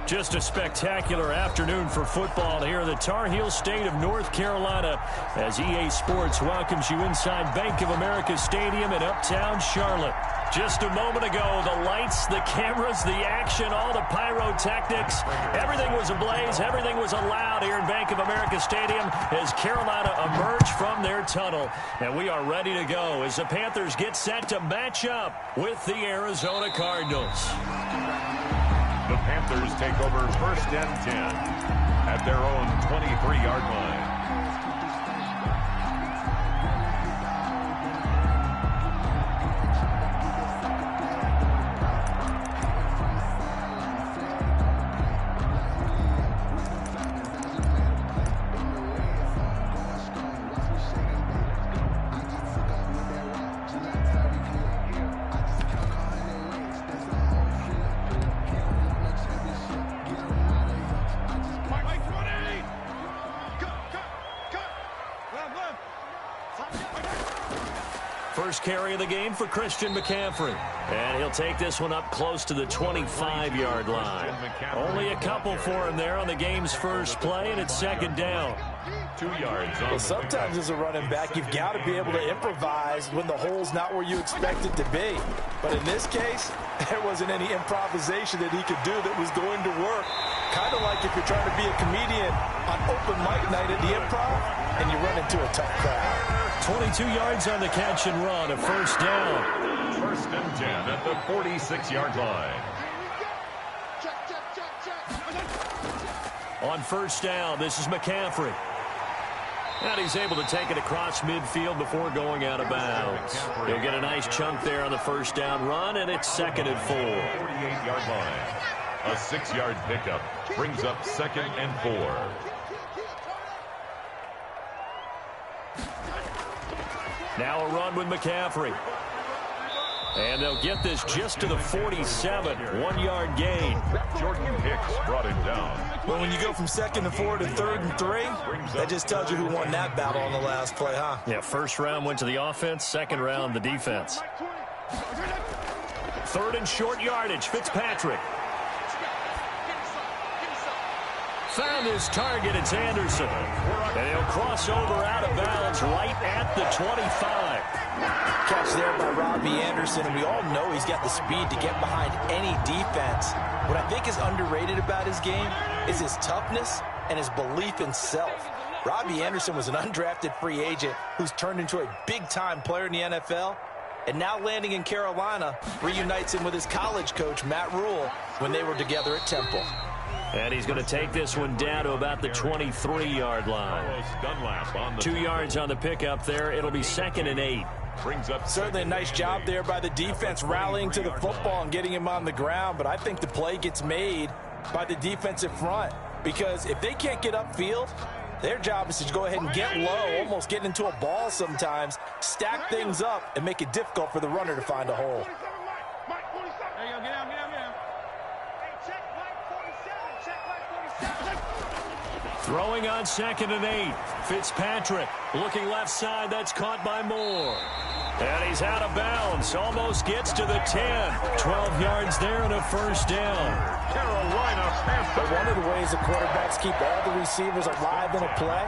Just a spectacular afternoon for football here in the Tar Heel state of North Carolina as EA Sports welcomes you inside Bank of America Stadium in Uptown Charlotte. Just a moment ago, the lights, the cameras, the action, all the pyrotechnics, everything was ablaze, everything was allowed here in Bank of America Stadium as Carolina emerged from their tunnel. And we are ready to go as the Panthers get set to match up with the Arizona Cardinals. The Panthers take over 1st and 10 at their own 23-yard line. First carry of the game for Christian McCaffrey. And he'll take this one up close to the 25-yard line. Only a couple for him there on the game's first play, and it's 2nd down. 2 yards. Well, sometimes as a running back, you've got to be able to improvise when the hole's not where you expect it to be. But in this case, there wasn't any improvisation that he could do that was going to work. Kind of like if you're trying to be a comedian on open mic night at the Improv and you run into a tough crowd. 22 yards on the catch and run, a 1st down. 1st and 10 at the 46-yard line. On 1st down, this is McCaffrey. And he's able to take it across midfield before going out of bounds. He'll get a nice chunk there on the 1st down run, and it's 2nd and 4. 48-yard line. A 6-yard pickup brings up 2nd and 4. Now a run with McCaffrey. And they'll get this just to the 47. 1-yard gain. Jordan Hicks brought him down. Well, when you go from 2nd and 4 to 3rd and 3, that just tells you who won that battle on the last play, huh? Yeah, 1st round went to the offense, 2nd round the defense. 3rd and short yardage, Fitzpatrick. Found his target, it's Anderson. And he'll cross over out of bounds right at the 25. Catch there by Robbie Anderson, and we all know he's got the speed to get behind any defense. What I think is underrated about his game is his toughness and his belief in self. Robbie Anderson was an undrafted free agent who's turned into a big-time player in the NFL, and now landing in Carolina reunites him with his college coach, Matt Rule, when they were together at Temple. And he's going to take this one down to about the 23-yard line. 2 yards on the pickup there. It'll be 2nd and 8. Brings up certainly a nice job there by the defense rallying to the football and getting him on the ground, but I think the play gets made by the defensive front because if they can't get upfield, their job is to go ahead and get low, almost get into a ball sometimes, stack things up, and make it difficult for the runner to find a hole. Throwing on 2nd and 8. Fitzpatrick looking left side. That's caught by Moore. And he's out of bounds. Almost gets to the 10. 12 yards there and a 1st down. Carolina Panthers. But one of the ways the quarterbacks keep all the receivers alive in a play,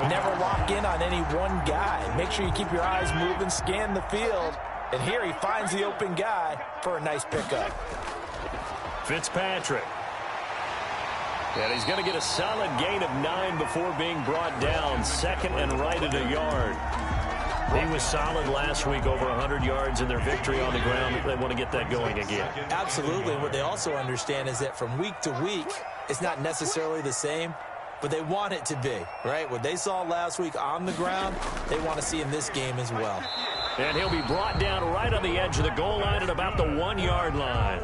never lock in on any one guy. Make sure you keep your eyes moving, scan the field. And here he finds the open guy for a nice pickup. Fitzpatrick. And he's going to get a solid gain of 9 before being brought down. 2nd and right at a yard. He was solid last week, over 100 yards in their victory on the ground. They want to get that going again. Absolutely. And what they also understand is that from week to week, it's not necessarily the same, but they want it to be, right? What they saw last week on the ground, they want to see in this game as well. And he'll be brought down right on the edge of the goal line at about the 1-yard line.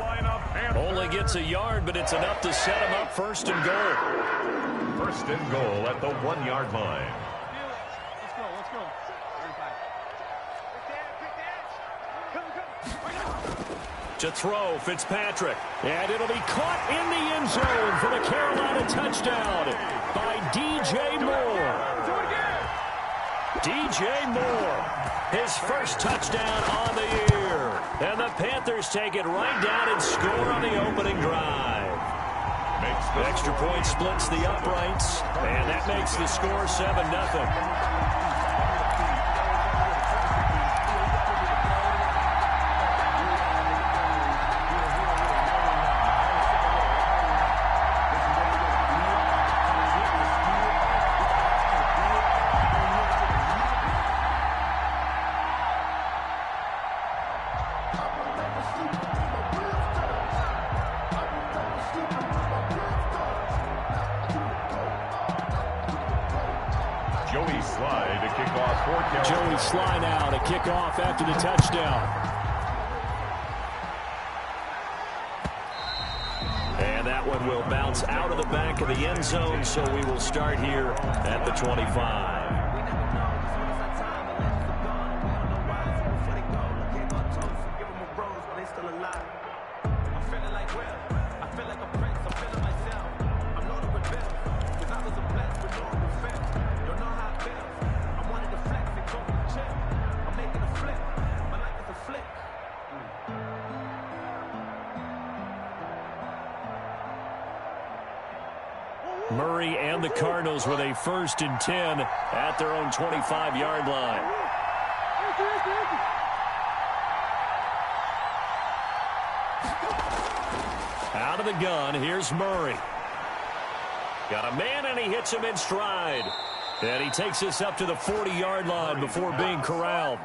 Only gets a yard, but it's enough to set him up 1st and goal. 1st and goal at the 1-yard line. To throw, Fitzpatrick. And it'll be caught in the end zone for the Carolina touchdown by DJ Moore. DJ Moore, his first touchdown on the year. And the Panthers take it right down and score on the opening drive. Extra point splits the uprights, and that makes the score 7-0. Joey Sly now to kick off after the touchdown. And that one will bounce out of the back of the end zone, so we will start here at the 25. Murray and the Cardinals with a 1st and 10 at their own 25-yard line. Out of the gun, here's Murray. Got a man, and he hits him in stride. And he takes us up to the 40-yard line before being corralled.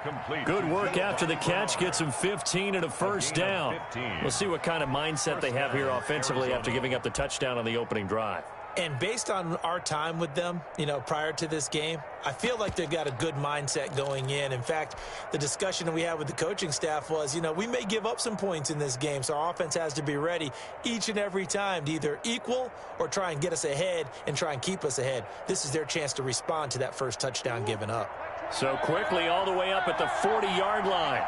Good work after the catch. Gets him 15 and a 1st down. We'll see what kind of mindset they have here offensively after giving up the touchdown on the opening drive. And based on our time with them, prior to this game, I feel like they've got a good mindset going in. In fact, the discussion that we had with the coaching staff was, we may give up some points in this game, so our offense has to be ready each and every time to either equal or try and get us ahead and try and keep us ahead. This is their chance to respond to that first touchdown given up. So quickly all the way up at the 40-yard line.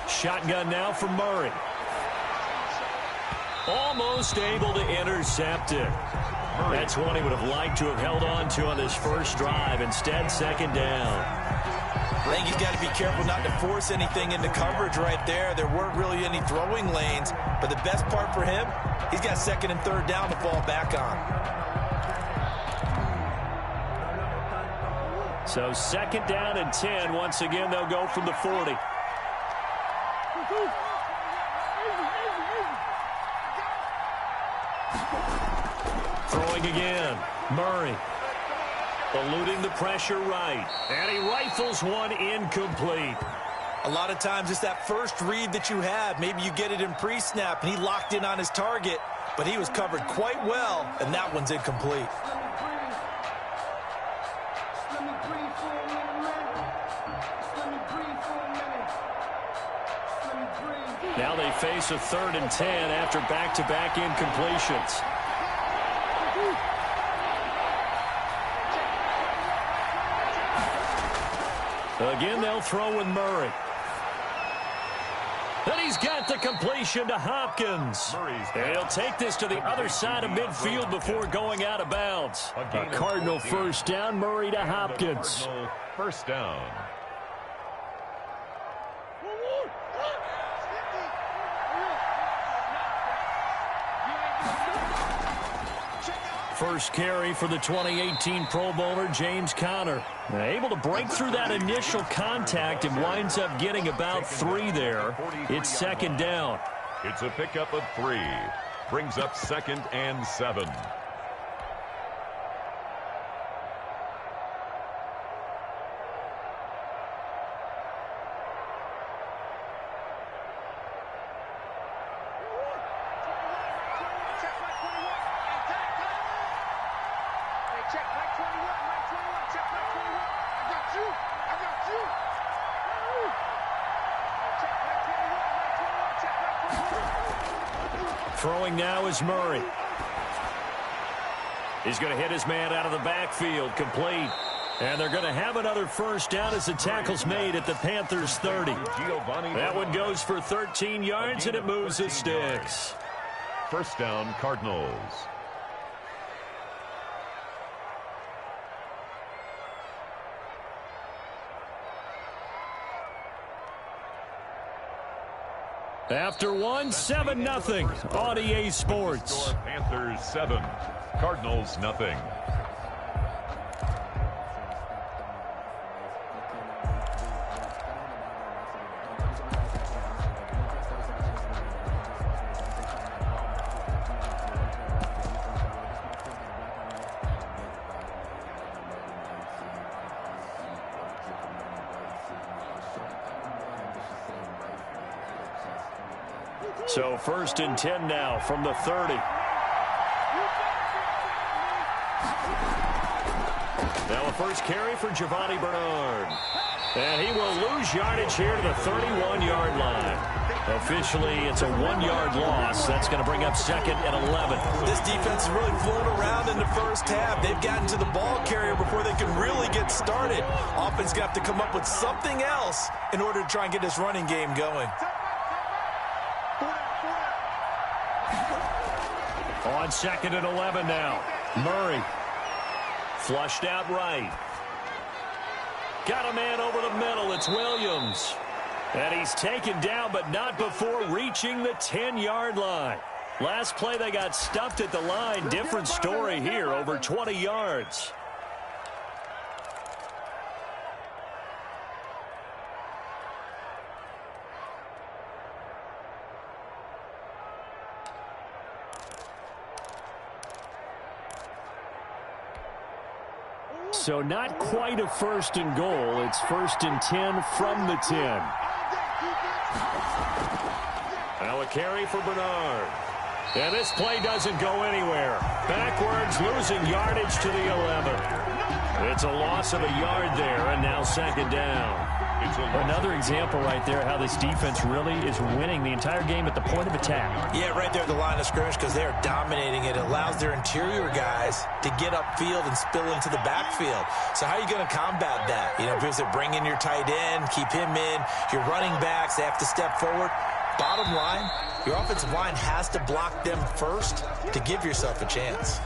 Shotgun now for Murray. Almost able to intercept it. That's one he would have liked to have held on to on this first drive. Instead, 2nd down. I think he's got to be careful not to force anything into coverage right there. There weren't really any throwing lanes. But the best part for him, he's got 2nd and 3rd down to fall back on. So 2nd down and 10. Once again, they'll go from the 40. Throwing again. Murray. Eluding the pressure right. And he rifles one incomplete. A lot of times it's that first read that you have. Maybe you get it in pre-snap, and he locked in on his target, but he was covered quite well, and that one's incomplete. Now they face a 3rd and 10 after back-to-back incompletions. Again, they'll throw with Murray. And he's got the completion to Hopkins. And he'll take this to the other side of midfield before going out of bounds. A Cardinal 1st down, Murray to Hopkins. 1st down. First carry for the 2018 Pro Bowler, James Conner. Able to break through that initial contact and winds up getting about 3 there. It's 2nd down. It's a pickup of 3. Brings up 2nd and 7. Throwing now is Murray. He's going to hit his man out of the backfield, complete. And they're going to have another 1st down as the tackle's made at the Panthers' 30. That one goes for 13 yards, and it moves the sticks. 1st down, Cardinals. After one, 7-0 on EA Sports. Panthers 7, Cardinals 0. So 1st and 10 now from the 30. Now a first carry for Giovanni Bernard. And he will lose yardage here to the 31-yard line. Officially, it's a 1-yard loss. That's going to bring up 2nd and 11. This defense is really flown around in the first half. They've gotten to the ball carrier before they can really get started. Offense got to come up with something else in order to try and get this running game going. On 2nd and 11 now. Murray. Flushed out right. Got a man over the middle. It's Williams. And he's taken down, but not before reaching the 10-yard line. Last play, they got stuffed at the line. Different story here, over 20 yards. So not quite a 1st and goal. It's 1st and 10 from the 10. Now a carry for Bernard. And this play doesn't go anywhere. Backwards, losing yardage to the 11. It's a loss of a yard there, and now 2nd down. Another example right there how this defense really is winning the entire game at the point of attack. Yeah, right there at the line of scrimmage because they are dominating it. It allows their interior guys to get upfield and spill into the backfield. So how are you going to combat that? You know, because they bring in your tight end, keep him in. Your running backs, they have to step forward. Bottom line, your offensive line has to block them first to give yourself a chance.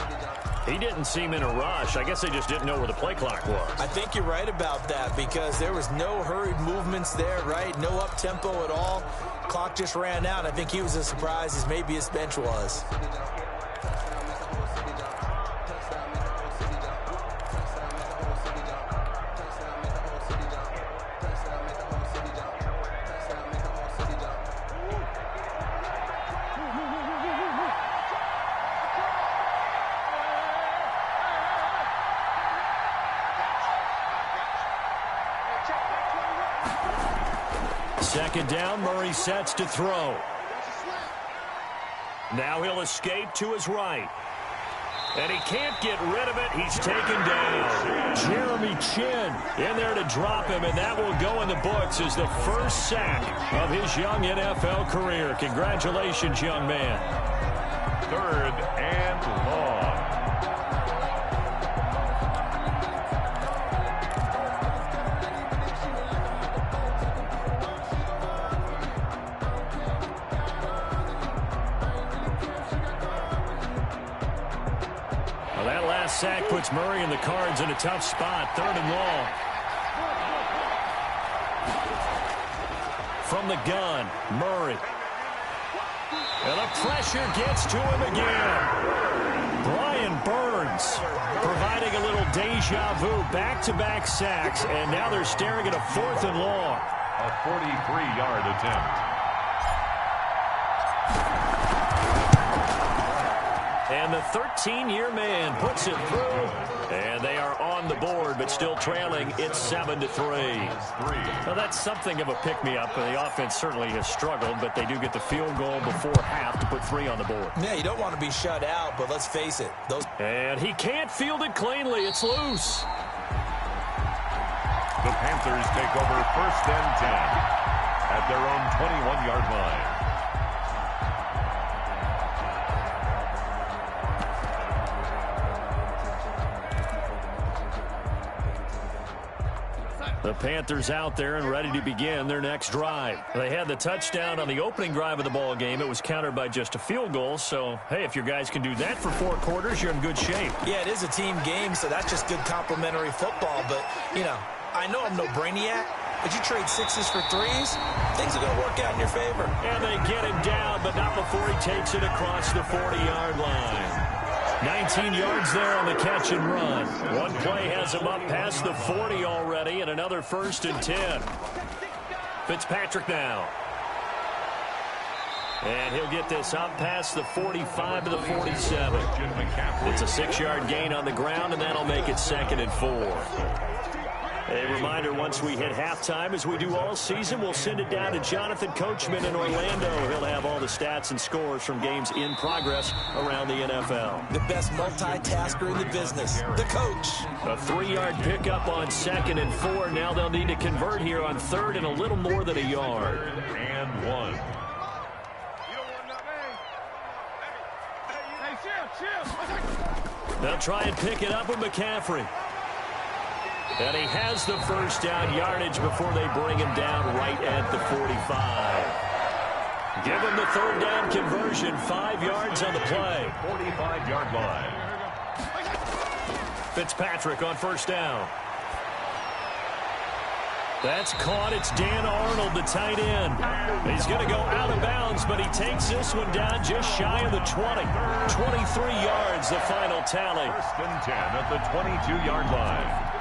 He didn't seem in a rush. I guess they just didn't know where the play clock was. I think you're right about that because there was no hurried movements there, right? No up-tempo at all. Clock just ran out. I think he was as surprised as maybe his bench was. Second down, Murray sets to throw. Now he'll escape to his right. And he can't get rid of it. He's taken down. Jeremy Chin in there to drop him, and that will go in the books as the first sack of his young NFL career. Congratulations, young man. 3rd and long. Sack puts Murray and the Cards in a tough spot. 3rd and long. From the gun, Murray. And the pressure gets to him again. Brian Burns providing a little deja vu. Back-to-back sacks, and now they're staring at a 4th and long. A 43-yard attempt. And the 13-year man puts it through. And they are on the board, but still trailing. It's 7-3. Now, that's something of a pick-me-up. The offense certainly has struggled, but they do get the field goal before half to put 3 on the board. Yeah, you don't want to be shut out, but let's face it. And he can't field it cleanly. It's loose. The Panthers take over 1st and 10 at their own 21-yard line. The Panthers out there and ready to begin their next drive. They had the touchdown on the opening drive of the ball game. It was countered by just a field goal. So, hey, if your guys can do that for 4 quarters, you're in good shape. Yeah, it is a team game, so that's just good complimentary football. But, you know, I know I'm no brainiac, but you trade 6s for 3s, things are going to work out in your favor. And they get him down, but not before he takes it across the 40-yard line. 19 yards there on the catch and run. One play has him up past the 40 already, and another 1st and 10. Fitzpatrick now. And he'll get this up past the 45 to the 47. It's a 6-yard gain on the ground, and that'll make it 2nd and 4. A reminder, once we hit halftime, as we do all season, we'll send it down to Jonathan Coachman in Orlando. He'll have all the stats and scores from games in progress around the NFL. The best multitasker in the business, the coach. A 3-yard pickup on 2nd and 4. Now they'll need to convert here on 3rd and a little more than a yard. And 1. They'll try and pick it up with McCaffrey. And he has the first down yardage before they bring him down right at the 45. Give him the 3rd down conversion, 5 yards on the play. 45-yard line. Fitzpatrick on 1st down. That's caught. It's Dan Arnold, the tight end. He's going to go out of bounds, but he takes this one down just shy of the 20. 23 yards, the final tally. 1st and 10 at the 22-yard line.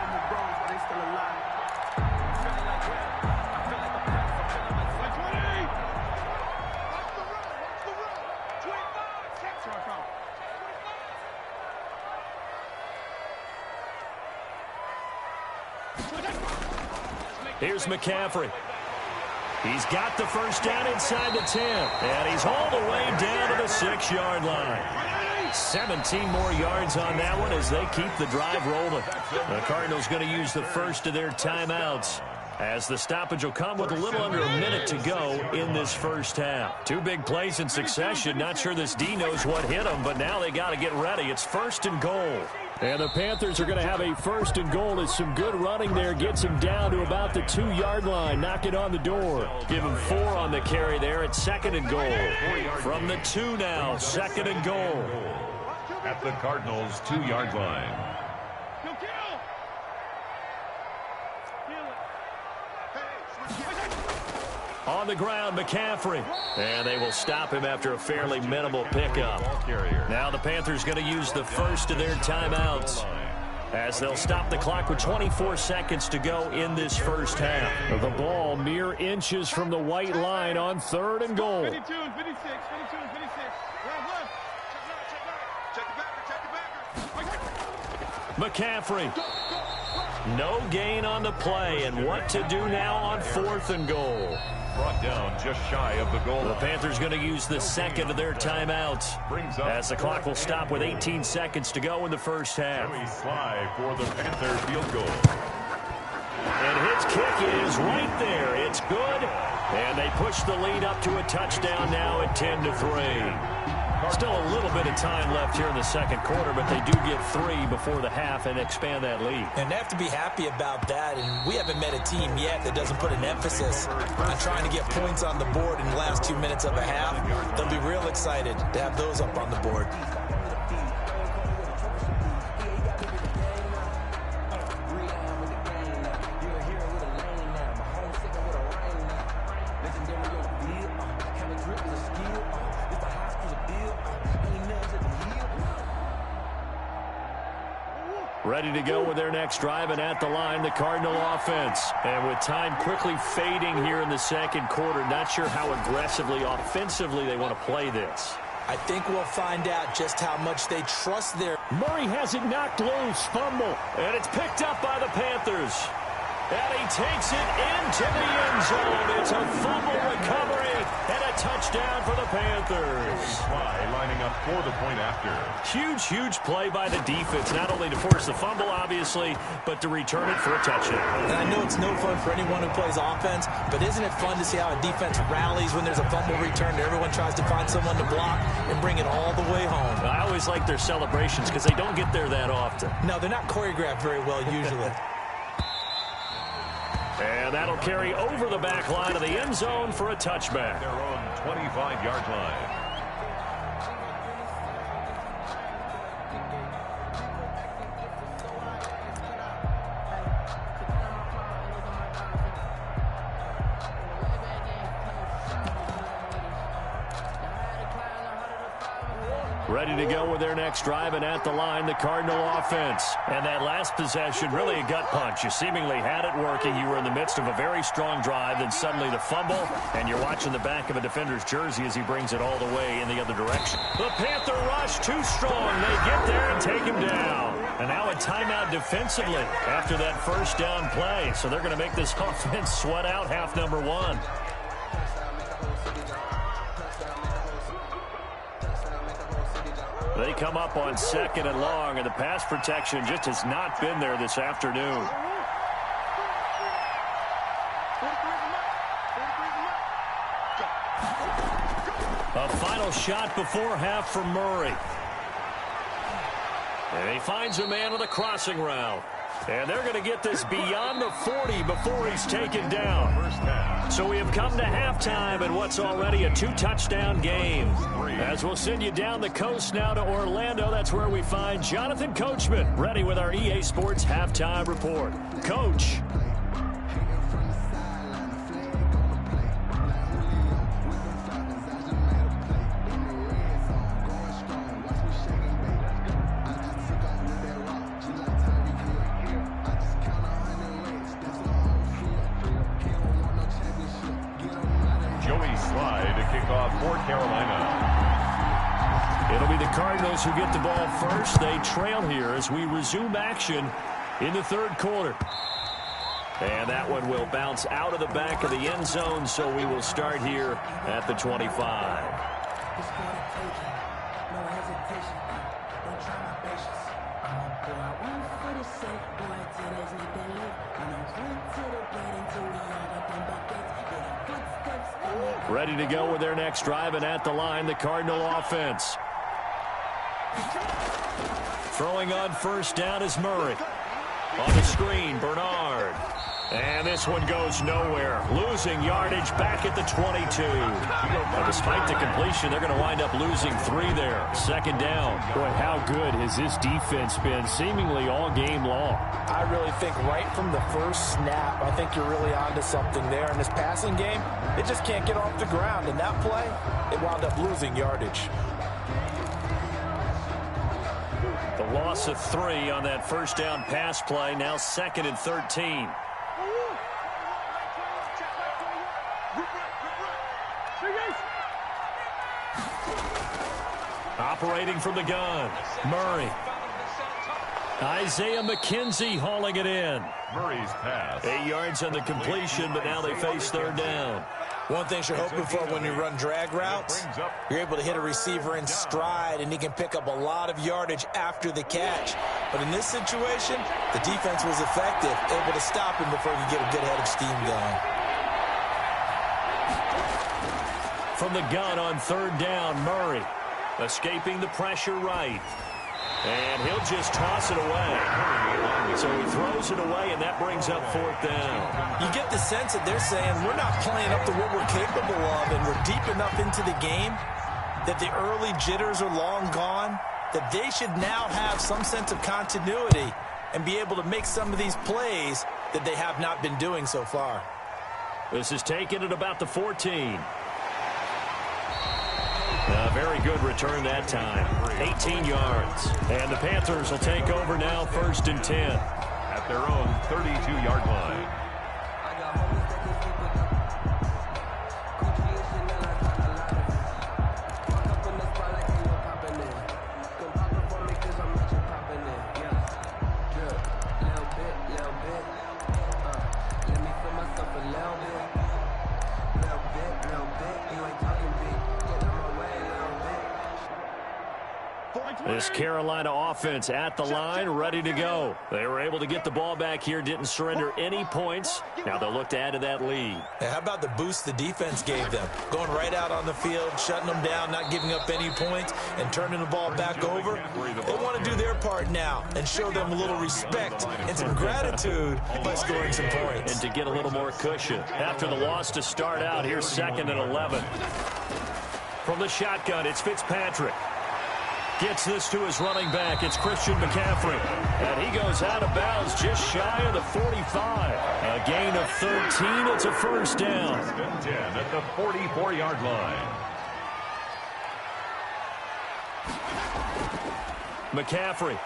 Here's McCaffrey. He's got the first down inside the 10. And he's all the way down to the 6-yard line. 17 more yards on that one as they keep the drive rolling. The Cardinals going to use the first of their timeouts, as the stoppage will come with a little under a minute to go in this first half. 2 big plays in succession. Not sure this D knows what hit him, but now they got to get ready. It's 1st and goal. And the Panthers are going to have a 1st and goal as some good running there gets him down to about the 2-yard line. Knock it on the door. Give him 4 on the carry there at 2nd and goal. From the 2 now, 2nd and goal. At the Cardinals' 2-yard line. On the ground, McCaffrey. And they will stop him after a fairly minimal pickup. Now the Panthers going to use the first of their timeouts, as they'll stop the clock with 24 seconds to go in this first half. The ball mere inches from the white line on 3rd and goal. 52 and 56, 52 and 56. Round left. Check the backer. McCaffrey. No gain on the play, and what to do now on 4th and goal. Brought down just shy of the goal line. The Panthers going to use the 2nd of their timeouts, as the clock will stop with 18 seconds to go in the first half. Sly for the Panthers field goal. And his kick is right there. It's good. And they push the lead up to a touchdown now at 10-3. Still a little bit of time left here in the 2nd quarter, but they do get 3 before the half and expand that lead. And they have to be happy about that. And we haven't met a team yet that doesn't put an emphasis on trying to get points on the board in the last 2 minutes of a half. They'll be real excited to have those up on the board. Ready to go with their next drive, and at the line, the Cardinal offense. And with time quickly fading here in the 2nd quarter, not sure how aggressively, offensively they want to play this. I think we'll find out just how much they trust their... Murray has it knocked loose, fumble, and it's picked up by the Panthers. And he takes it into the end zone. It's a fumble recovery and a touchdown for the Panthers. Sly lining up for the point after. Huge, huge play by the defense, not only to force the fumble, obviously, but to return it for a touchdown. And I know it's no fun for anyone who plays offense, but isn't it fun to see how a defense rallies when there's a fumble return and everyone tries to find someone to block and bring it all the way home? I always like their celebrations because they don't get there that often. No, they're not choreographed very well usually. And that'll carry over the back line of the end zone for a touchback. Their own 25-yard line. ready to go with their next drive, and at the line, the Cardinal offense. And that last possession, really a gut punch. You seemingly had it working. You were in the midst of a very strong drive, then suddenly the fumble, and you're watching the back of a defender's jersey as he brings it all the way in the other direction. The Panther rush too strong. They get there and take him down. And now a timeout defensively after that first down play. So they're going to make this offense sweat out half number one. They come up on 2nd and long, and the pass protection just has not been there this afternoon. A final shot before half for Murray. And he finds a man with a crossing route. And they're going to get this beyond the 40 before he's taken down. So we have come to halftime in what's already a 2-touchdown game. As we'll send you down the coast now to Orlando, that's where we find Jonathan Coachman, ready with our EA Sports halftime report. Coach. Who get the ball first. They trail here as we resume action in the third quarter. And that one will bounce out of the back of the end zone, so we will start here at the 25. Ready to go with their next drive, and at the line, the Cardinal offense. Throwing on first down is Murray. On the screen, Bernard. And this one goes nowhere. Losing yardage back at the 22. Now, despite the completion, they're going to wind up losing 3 there. 2nd down. Boy, how good has this defense been seemingly all game long? I really think right from the first snap, I think you're really onto something there. In this passing game, it just can't get off the ground. In that play, it wound up losing yardage. The loss of 3 on that first down pass play. Now 2nd and 13. Operating from the gun, Murray. Isaiah McKenzie hauling it in. Murray's pass. 8 yards on the completion, but now they face 3rd down. One thing you're hoping for when you run drag routes, you're able to hit a receiver in stride, and he can pick up a lot of yardage after the catch. But in this situation, the defense was effective, able to stop him before he could get a good head of steam going. From the gun on 3rd down, Murray. Escaping the pressure right. And he'll just toss it away. So he throws it away, and that brings up 4th down. You get the sense that they're saying we're not playing up to what we're capable of, and we're deep enough into the game that the early jitters are long gone, that they should now have some sense of continuity and be able to make some of these plays that they have not been doing so far. This is taken at about the 14. A very good return that time. 18 yards. And the Panthers will take over now, 1st and 10. At their own 32-yard line. This Carolina offense at the line, ready to go. They were able to get the ball back here, didn't surrender any points. Now they'll look to add to that lead. And how about the boost the defense gave them? Going right out on the field, shutting them down, not giving up any points, and turning the ball back over. They want to do their part now and show them a little respect and some gratitude by scoring some points. And to get a little more cushion. After the loss to start out, here's 2nd and 11. From the shotgun, it's Fitzpatrick. Gets this to his running back. It's Christian McCaffrey. And he goes out of bounds just shy of the 45. A gain of 13. It's a 1st down. 10 at the 44-yard line. McCaffrey.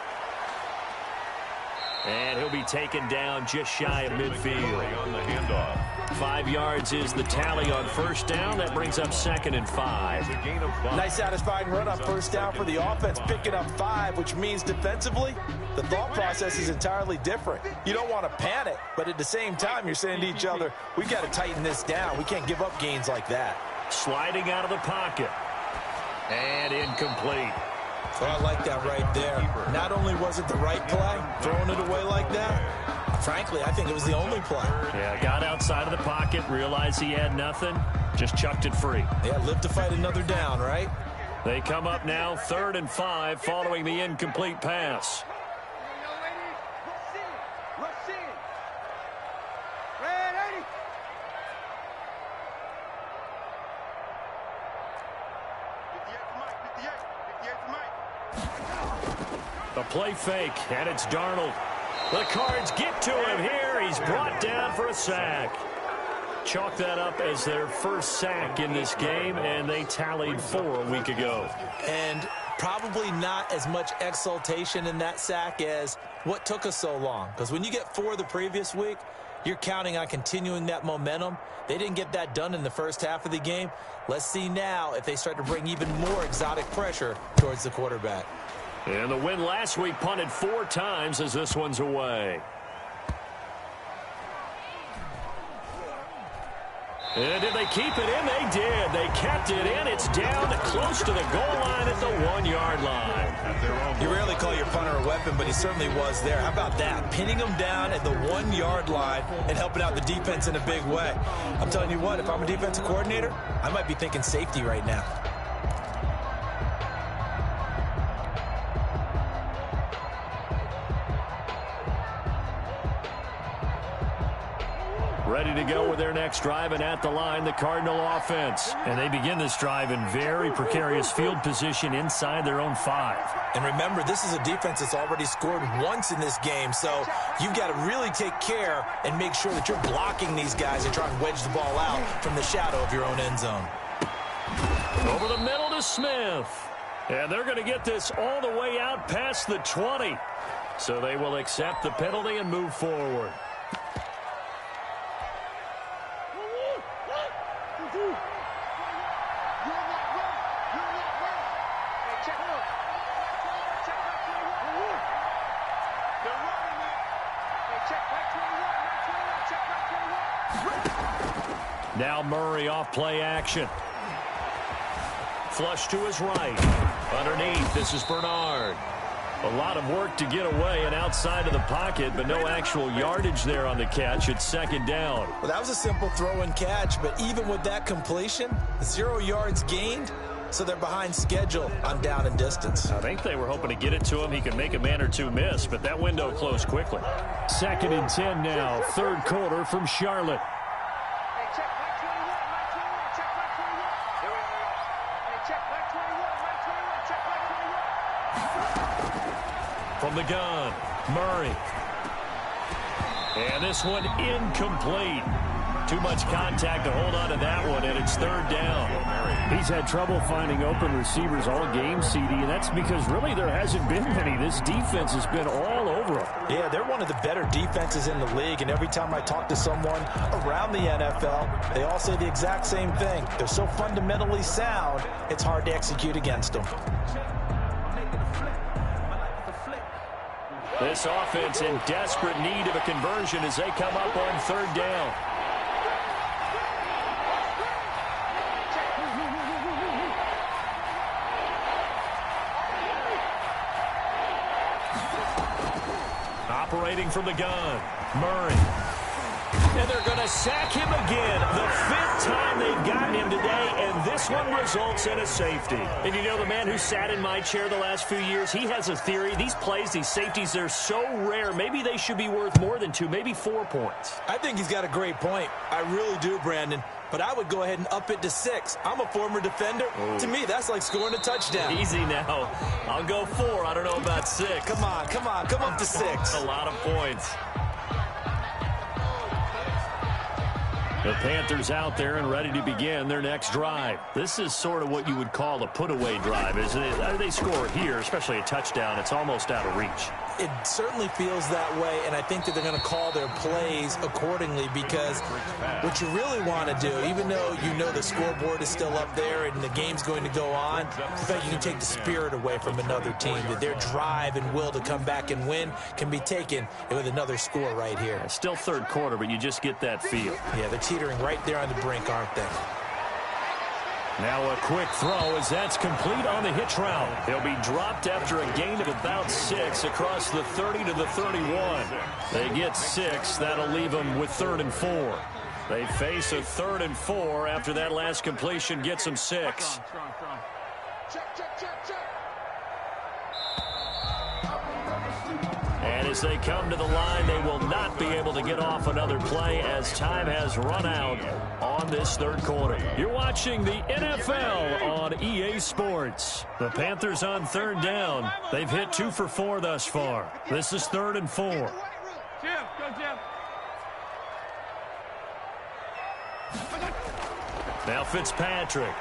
And he'll be taken down just shy of midfield. On the handoff. 5 yards is the tally on first down. That brings up 2nd and 5. It's a gain of 5. Nice satisfying run on first down for the offense, picking up 5, which means defensively, the thought process is entirely different. You don't want to panic, but at the same time, you're saying to each other, we've got to tighten this down. We can't give up gains like that. Sliding out of the pocket. And incomplete. Well, I like that right there. Not only was it the right play, throwing it away like that, frankly, I think it was the only play. Yeah, got outside of the pocket, realized he had nothing, just chucked it free. Yeah, live to fight another down, right? They come up now 3rd and 5 following the incomplete pass. The play fake, and it's Darnold. The Cards get to him here. He's brought down for a sack. Chalk that up as their first sack in this game, and they tallied 4 a week ago. And probably not as much exultation in that sack as what took us so long. Because when you get 4 the previous week, you're counting on continuing that momentum. They didn't get that done in the first half of the game. Let's see now if they start to bring even more exotic pressure towards the quarterback. And the win last week punted 4 times as this one's away. And did they keep it in? They did. They kept it in. It's down close to the goal line at the 1-yard line. You rarely call your punter a weapon, but he certainly was there. How about that? Pinning him down at the 1-yard line and helping out the defense in a big way. I'm telling you what, if I'm a defensive coordinator, I might be thinking safety right now. Ready to go with their next drive, and at the line, the Cardinal offense. And they begin this drive in very precarious field position inside their own 5. And remember, this is a defense that's already scored once in this game, so you've got to really take care and make sure that you're blocking these guys and trying to wedge the ball out from the shadow of your own end zone. Over the middle to Smith. And they're going to get this all the way out past the 20. So they will accept the penalty and move forward. Now Murray off play action. Flush to his right. Underneath, this is Bernard. A lot of work to get away and outside of the pocket, but no actual yardage there on the catch. It's 2nd down. Well, that was a simple throw and catch, but even with that completion, 0 yards gained, so they're behind schedule on down and distance. I think they were hoping to get it to him. He could make a man or two miss, but that window closed quickly. 2nd and 10 now, 3rd quarter from Charlotte. From the gun, Murray. And this one incomplete. Too much contact to hold on to that one, and it's 3rd down. He's had trouble finding open receivers all game, CD, and that's because really there hasn't been many. This defense has been all over him. Yeah, they're one of the better defenses in the league, and every time I talk to someone around the NFL, they all say the exact same thing. They're so fundamentally sound, it's hard to execute against them. This offense in desperate need of a conversion as they come up on 3rd down. Operating from the gun, Murray. And they're going to sack him again. The 5th time they've gotten him today, and this one results in a safety. And you know, the man who sat in my chair the last few years, he has a theory. These plays, these safeties, they're so rare. Maybe they should be worth more than 2, maybe 4 points. I think he's got a great point. I really do, Brandon. But I would go ahead and up it to 6. I'm a former defender. To me, that's like scoring a touchdown. Easy now. I'll go 4. I don't know about 6. Come on, come up to 6. A lot of points. The Panthers out there and ready to begin their next drive. This is sort of what you would call a put-away drive, isn't it? They score here, especially a touchdown. It's almost out of reach. It certainly feels that way, and I think that they're going to call their plays accordingly, because what you really want to do, even though you know the scoreboard is still up there and the game's going to go on, in fact, you can take the spirit away from another team. That their drive and will to come back and win can be taken with another score right here. Still third quarter, but you just get that feel. Yeah, they're teetering right there on the brink, aren't they? Now a quick throw as that's complete on the hitch route. He'll be dropped after a gain of about 6 across the 30 to the 31. They get 6. That'll leave them with 3rd and 4. They face a 3rd and 4 after that last completion gets them 6. Strong. Check. And as they come to the line, they will not be able to get off another play as time has run out on this third quarter. You're watching the NFL on EA Sports. The Panthers on 3rd down. They've hit 2 for 4 thus far. This is 3rd and 4. Jim, go Jim. Now Fitzpatrick.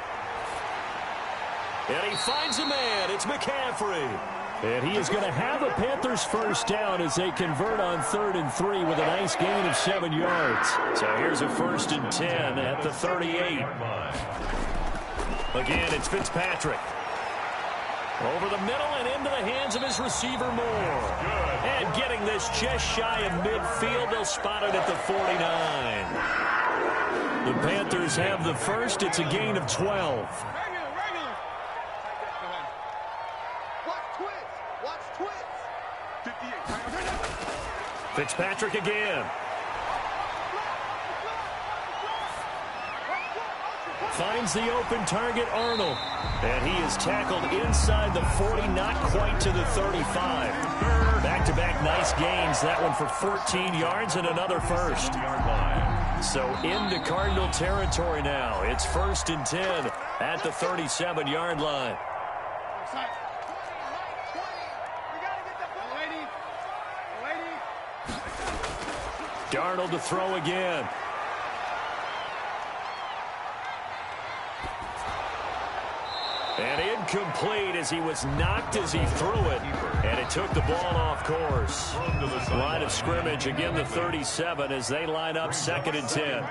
And he finds a man. It's McCaffrey. And he is going to have a Panthers first down as they convert on 3rd and 3 with a nice gain of 7 yards. So here's a 1st and 10 at the 38. Again, it's Fitzpatrick. Over the middle and into the hands of his receiver Moore. And getting this just shy of midfield, they'll spot it at the 49. The Panthers have the first. It's a gain of 12. Fitzpatrick again. Finds the open target, Arnold. And he is tackled inside the 40, not quite to the 35. Back-to-back nice gains. That one for 14 yards and another first. So into Cardinal territory now. It's 1st and 10 at the 37-yard line. Darnold to throw again. And incomplete as he was knocked as he threw it. And it took the ball off course. Line of scrimmage, again the 37 as they line up 2nd and 10.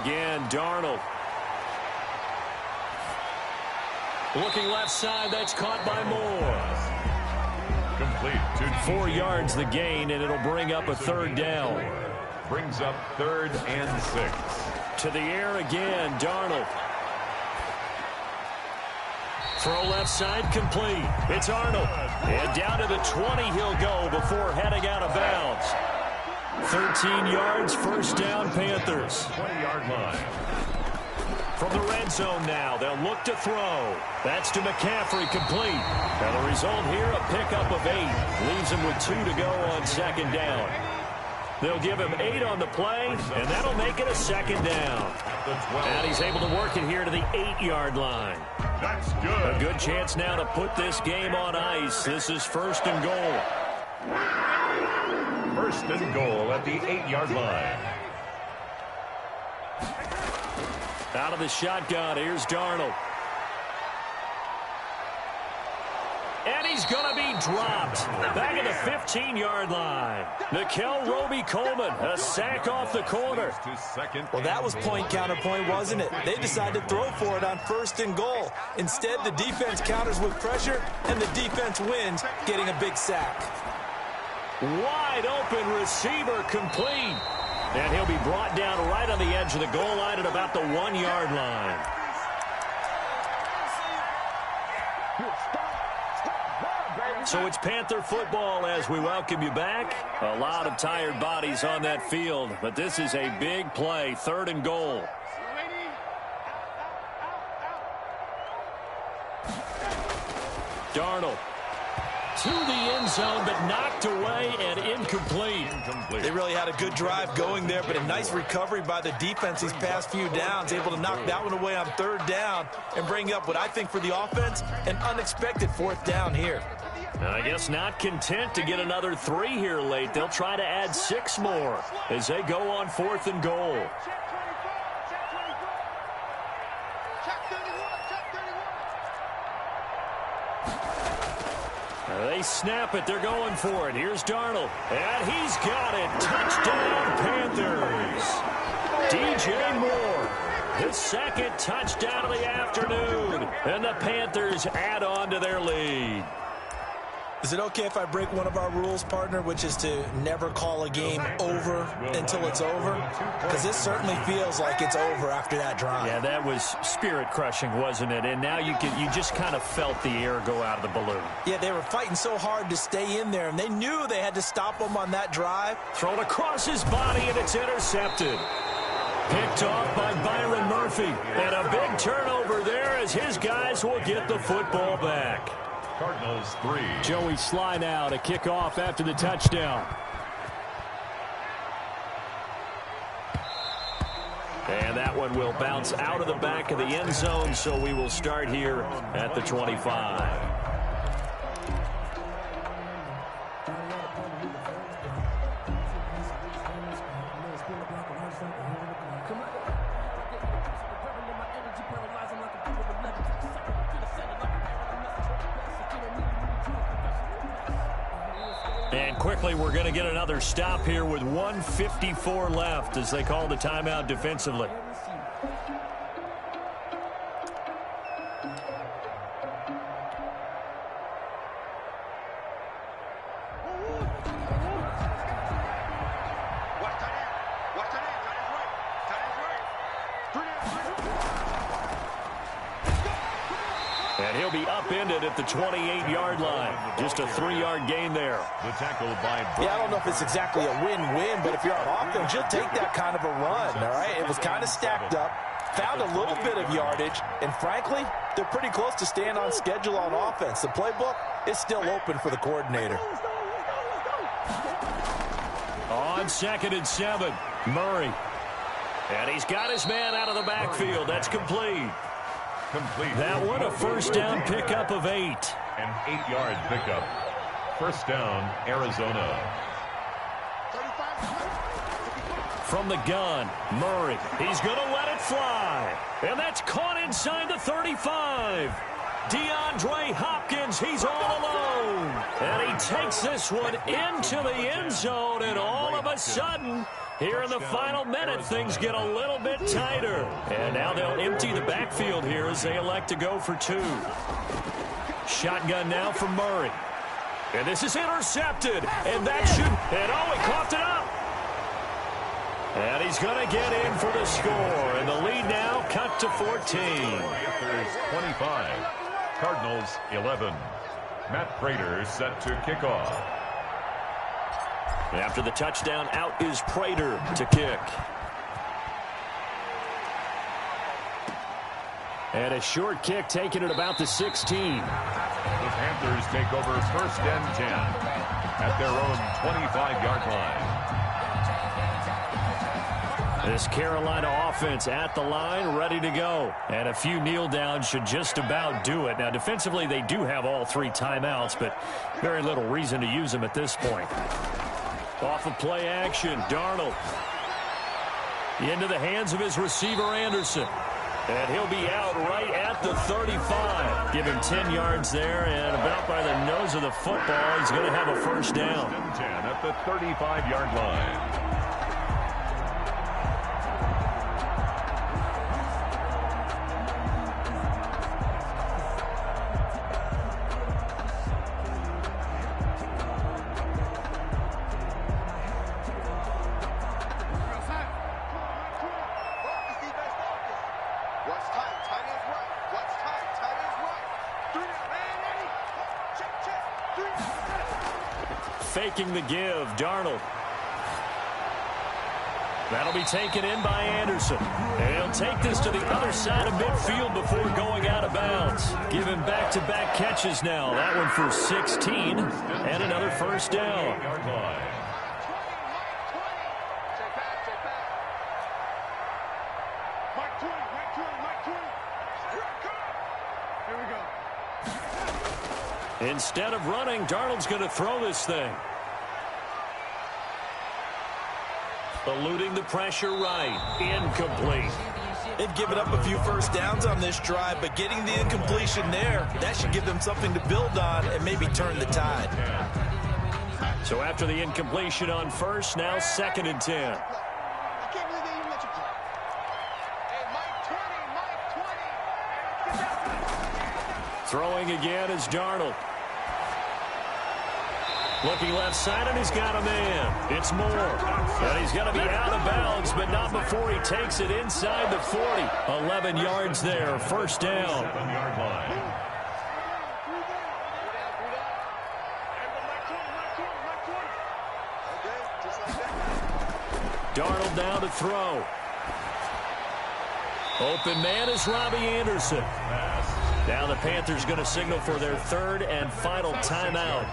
Again, Darnold. Looking left side, that's caught by Moore. Complete. 4 yards the gain, and it'll bring up a 3rd down. Brings up 3rd and 6. To the air again, Darnold. Throw left side, complete. It's Arnold. And down to the 20 he'll go before heading out of bounds. 13 yards, 1st down, Panthers. 20-yard line. From the red zone now, they'll look to throw. That's to McCaffrey, complete. Now the result here, a pickup of 8. Leaves him with 2 to go on 2nd down. They'll give him 8 on the play, and that'll make it a 2nd down. And he's able to work it here to the 8-yard line. That's good. A good chance now to put this game on ice. This is 1st and goal. 1st and goal at the 8-yard line. Out of the shotgun, here's Darnold. And he's going to be dropped. Back at the 15-yard line. Nickel Roby-Coleman, a sack off the corner. Well, that was point counterpoint, wasn't it? They decided to throw for it on 1st and goal. Instead, the defense counters with pressure, and the defense wins, getting a big sack. Wide open receiver, complete. And he'll be brought down right on the edge of the goal line at about the 1-yard line. So it's Panther football as we welcome you back. A lot of tired bodies on that field, but this is a big play, 3rd and goal. Darnold. to the end zone, but knocked away and incomplete. They really had a good drive going there, but a nice recovery by the defense these past few downs, able to knock that one away on third down and bring up what I think for the offense, an unexpected fourth down here. I guess not content to get another 3 here late. They'll try to add 6 more as they go on 4th and goal. They snap it. They're going for it. Here's Darnold. And he's got it. Touchdown, Panthers. DJ Moore, his second touchdown of the afternoon. And the Panthers add on to their lead. Is it okay if I break one of our rules, partner, which is to never call a game over until it's over? Because this certainly feels like it's over after that drive. Yeah, that was spirit-crushing, wasn't it? And now you just kind of felt the air go out of the balloon. Yeah, they were fighting so hard to stay in there, and they knew they had to stop them on that drive. Thrown across his body, and it's intercepted. Picked off by Byron Murphy. And a big turnover there as his guys will get the football back. Cardinals 3. Joey Sly now to kick off after the touchdown. And that one will bounce out of the back of the end zone, so we will start here at the 25. And quickly, we're going to get another stop here with 1:54 left as they call the timeout defensively. And he'll be upended at the 28-yard line. Just a 3-yard gain there. The tackle by Brian. Yeah, I don't know if it's exactly a win-win, but if you're on offense, you'll take that kind of a run, all right? It was kind of stacked up, found a little bit of yardage, and frankly, they're pretty close to staying on schedule on offense. The playbook is still open for the coordinator. On 2nd and 7, Murray. And he's got his man out of the backfield. That's complete. That one, a first down pickup of 8. An 8-yard pickup. First down, Arizona. From the gun, Murray. He's going to let it fly. And that's caught inside the 35. DeAndre Hopkins, he's all alone. And he takes this one into the end zone, and all of a sudden, here in the final minute, things get a little bit tighter. And now they'll empty the backfield here as they elect to go for 2. Shotgun now from Murray. And this is intercepted. And that should... And oh, he coughed it up. And he's going to get in for the score. And the lead now cut to 14. Panthers 25. Cardinals 11. Matt Prater set to kick off. After the touchdown, out is Prater to kick. And a short kick taken at about the 16. The Panthers take over first and 10 at their own 25-yard line. This Carolina offense at the line, ready to go. And a few kneel downs should just about do it. Now, defensively, they do have all 3 timeouts, but very little reason to use them at this point. Off of play action, Darnold. Into the hands of his receiver, Anderson. And he'll be out right at the 35. Give him 10 yards there, and about by the nose of the football, he's going to have a first down. 10 at the 35-yard line. Faking the give, Darnold. That'll be taken in by Anderson. And he'll take this to the other side of midfield before going out of bounds. Give him back-to-back catches now. That one for 16 and another first down. Instead of running, Darnold's going to throw this thing. Eluding the pressure right. Incomplete. They've given up a few first downs on this drive, but getting the incompletion there, that should give them something to build on and maybe turn the tide. So after the incompletion on first, now 2nd and 10. Throwing again is Darnold. Looking left side, and he's got a man. It's Moore. And he's going to be out of bounds, but not before he takes it inside the 40. 11 yards there, first down. Darnold now to throw. Open man is Robbie Anderson. Now the Panthers going to signal for their 3rd and final timeout.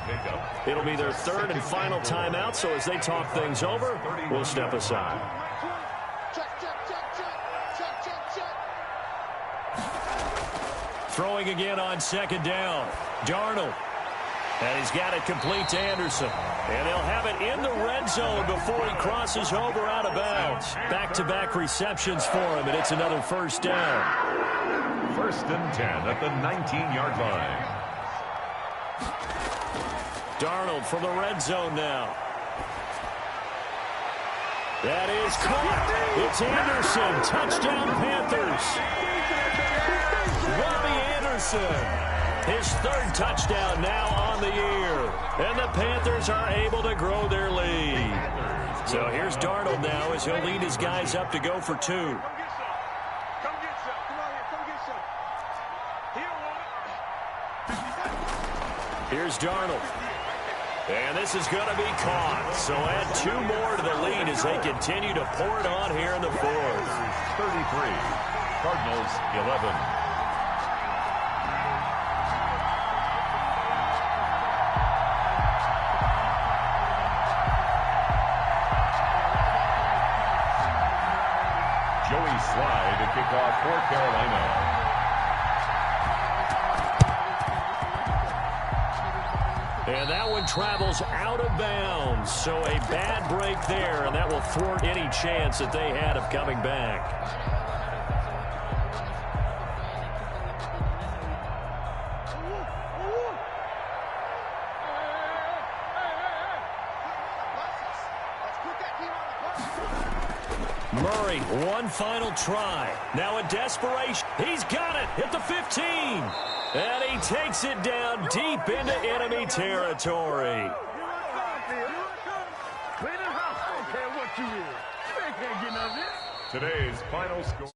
It'll be their 3rd and final timeout, so as they talk things over, we'll step aside. Throwing again on 2nd down. Darnold. And he's got it complete to Anderson. And they'll have it in the red zone before he crosses over out of bounds. Back-to-back receptions for him, and it's another first down. 1st and 10 at the 19-yard line. Darnold from the red zone now. That is caught. It's Anderson. Touchdown, Panthers. Robbie Anderson. His 3rd touchdown now on the year. And the Panthers are able to grow their lead. So here's Darnold now as he'll lead his guys up to go for 2. Here's Darnold. And this is going to be caught. So add 2 more to the lead as they continue to pour it on here in the 4th. 33. Cardinals 11. Joey Slye to kick off for Carolina. And that one travels out of bounds. So a bad break there, and that will thwart any chance that they had of coming back. Murray, one final try. Now in desperation, he's got it at the 15. And he takes it down deep into enemy territory. Today's final score.